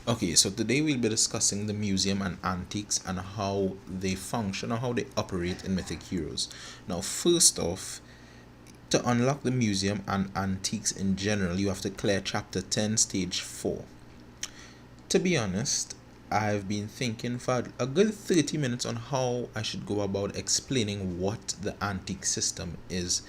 Okay, so today we'll be discussing the museum and antiques and how they function or how they operate in Mythic Heroes. Now, first off, to unlock the museum and antiques in general, you have to clear Chapter 10, Stage 4. To be honest, I've been thinking for a good 30 minutes on how I should go about explaining what the antique system is.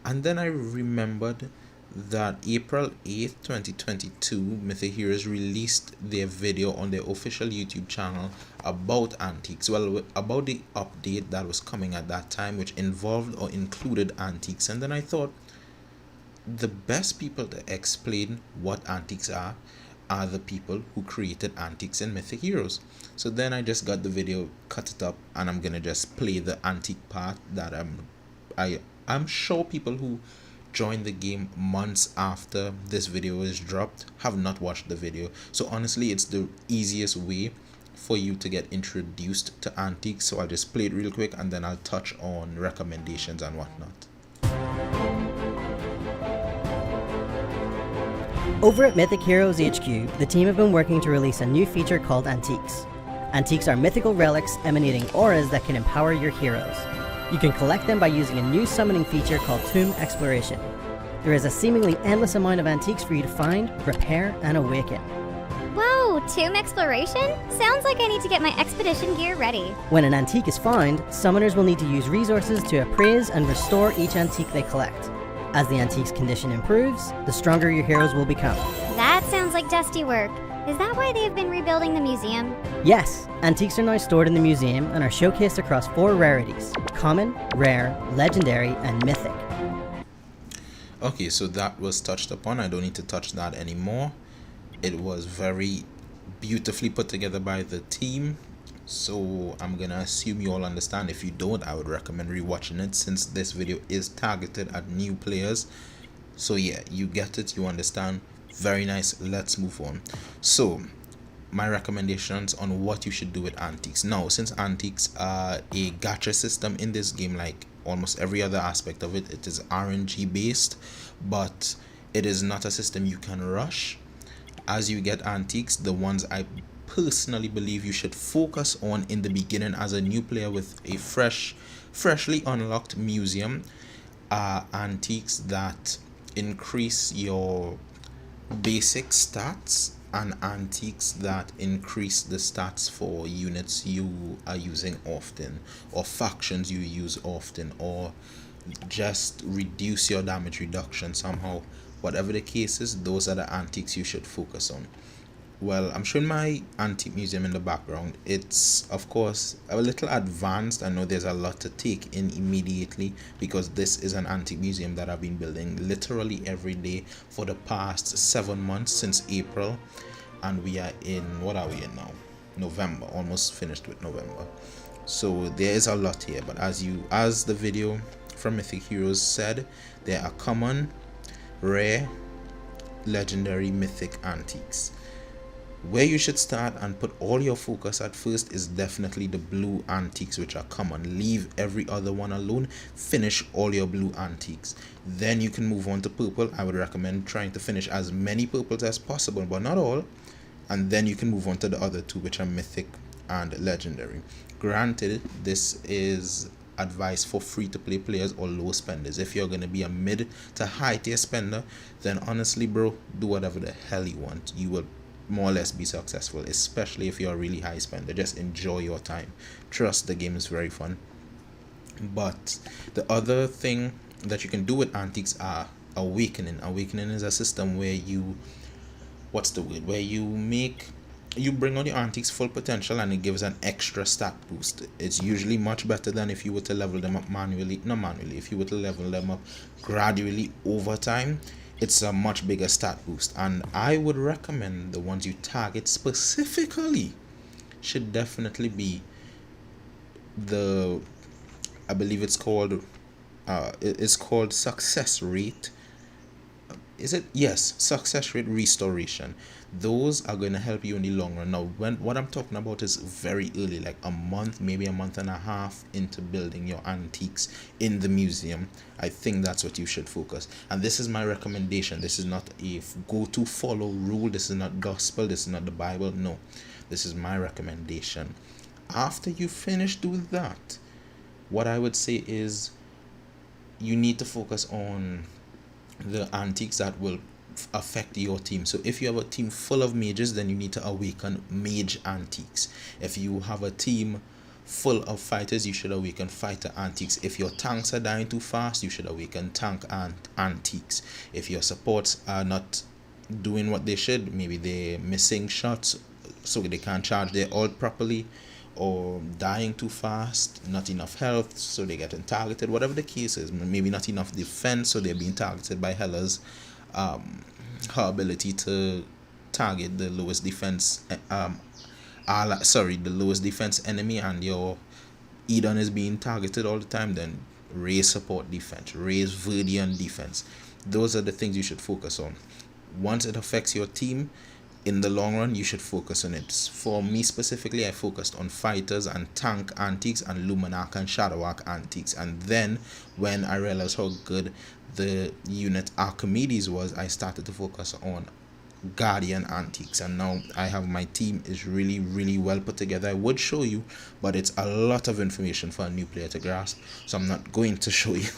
And then I remembered that April 8th, 2022, Mythic Heroes released their video on their official YouTube channel about antiques. Well, about the update that was coming at that time, which involved or included antiques. And then I thought the best people to explain what antiques are the people who created antiques in Mythic Heroes. So then I just got the video, cut it up, and I'm gonna just play the antique part that I'm sure people who joined the game months after this video is dropped have not watched the video. So honestly, it's the easiest way for you to get introduced to antiques. So I'll just play it real quick and then I'll touch on recommendations and whatnot. Over at Mythic Heroes HQ, the team have been working to release a new feature called Antiques. Antiques are mythical relics emanating auras that can empower your heroes. You can collect them by using a new summoning feature called Tomb Exploration. There is a seemingly endless amount of antiques for you to find, repair, and awaken. Whoa, tomb exploration? Sounds like I need to get my expedition gear ready. When an antique is found, summoners will need to use resources to appraise and restore each antique they collect. As the antique's condition improves, the stronger your heroes will become. That sounds like dusty work. Is that why they've been rebuilding the museum? Yes, antiques are now stored in the museum and are showcased across 4 rarities: common, rare, legendary, and mythic. Okay, so that was touched upon. I don't need to touch that anymore. It was very beautifully put together by the team. So I'm gonna assume you all understand. If you don't, I would recommend rewatching it since this video is targeted at new players. So yeah, you get it, you understand. Very nice. Let's move on. So my recommendations on what you should do with antiques. Now, since antiques are a gacha system in this game, like almost every other aspect of it, it is RNG based, but it is not a system you can rush. As you get antiques, the ones I personally believe you should focus on in the beginning as a new player with a freshly unlocked museum are antiques that increase your basic stats and antiques that increase the stats for units you are using often or factions you use often, or just reduce your damage reduction somehow. Whatever the case is, those are the antiques you should focus on. Well, I'm showing my antique museum in the background. It's of course a little advanced. I know there's a lot to take in immediately because this is an antique museum that I've been building literally every day for the past 7 months since April, and we are in, what are we in now? November, almost finished with November. So there is a lot here, but as the video from Mythic Heroes said, there are common, rare, legendary, mythic antiques. Where you should start and put all your focus at first is definitely the blue antiques, which are common. Leave every other one alone. Finish all your blue antiques. Then you can move on to purple. I would recommend trying to finish as many purples as possible, but not all. And then you can move on to the other 2, which are mythic and legendary. Granted, this is advice for free to play players or low spenders. If you're going to be a mid to high tier spender, then honestly, bro, do whatever the hell you want. You will more or less be successful, especially if you're a really high spender. Just enjoy your time. Trust, the game is very fun. But the other thing that you can do with antiques are awakening. Awakening is a system where you, what's the word, where you bring out your antiques full potential and it gives an extra stat boost. It's usually much better than if you were to level them up manually. Not manually, if you were to level them up gradually over time. It's a much bigger stat boost, and I would recommend the ones you target specifically should definitely be the, I believe it's called success rate. is it, yes, success rate restoration. Those are going to help you in the long run. Now when what I'm talking about is very early, like a month, maybe a month and a half into building your antiques in the museum. I think that's what you should focus, and this is my recommendation. This is not a go to follow rule. This is not gospel. This is not the Bible. No, this is my recommendation. After you finish doing that, what I would say is you need to focus on the antiques that will affect your team. So if you have a team full of mages, then you need to awaken mage antiques. If you have a team full of fighters, you should awaken fighter antiques. If your tanks are dying too fast, you should awaken tank antiques. If your supports are not doing what they should, maybe they're missing shots so they can't charge their ult properly, or dying too fast, not enough health so they're getting targeted, whatever the case is, maybe not enough defense so they're being targeted by Hela's her ability to target the lowest defense the lowest defense enemy, and your Eden is being targeted all the time, then raise support defense, raise Verdian defense. Those are the things you should focus on. Once it affects your team, in the long run, you should focus on it. For me specifically, I focused on fighters and tank antiques and Luminarch and Shadowark antiques. And then when I realized how good the unit Archimedes was, I started to focus on Guardian antiques, and now I have my team is really, really well put together. I would show you, but it's a lot of information for a new player to grasp, so I'm not going to show you.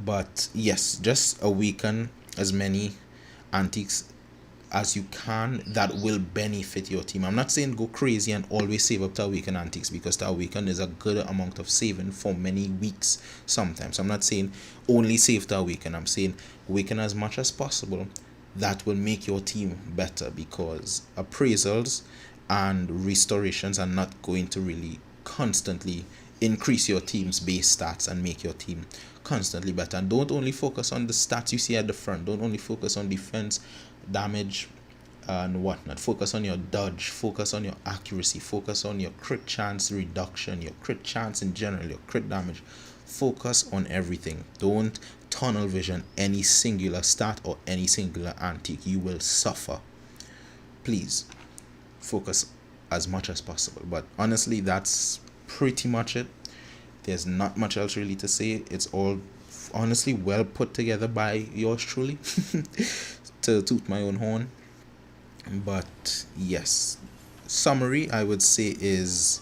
But yes, just awaken as many antiques as you can that will benefit your team. I'm not saying go crazy and always save up to awaken antiques, because to awaken is a good amount of saving for many weeks sometimes. I'm not saying only save to awaken. I'm saying awaken as much as possible. That will make your team better, because appraisals and restorations are not going to really constantly increase your team's base stats and make your team constantly better. And don't only focus on the stats you see at the front. Don't only focus on defense, damage, and whatnot. Focus on your dodge, focus on your accuracy, focus on your crit chance reduction, your crit chance in general, your crit damage. Focus on everything. Don't tunnel vision any singular stat or any singular antique. You will suffer. Please focus as much as possible. But honestly, that's pretty much it. There's not much else really to say. It's all honestly well put together by yours truly, to toot my own horn. But yes, summary I would say is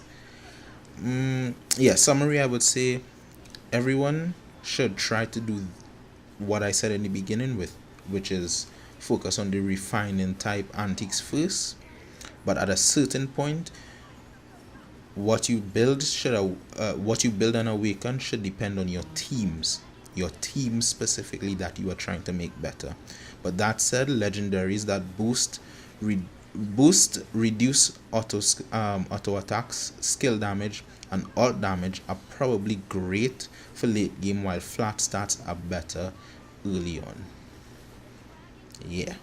summary I would say everyone should try to do what I said in the beginning, which is focus on the refining type antiques first. But at a certain point, what you build and awaken should depend on your team specifically that you are trying to make better. But that said, legendaries that boost reduce auto attacks, skill damage, and alt damage are probably great for late game, while flat stats are better early on. Yeah.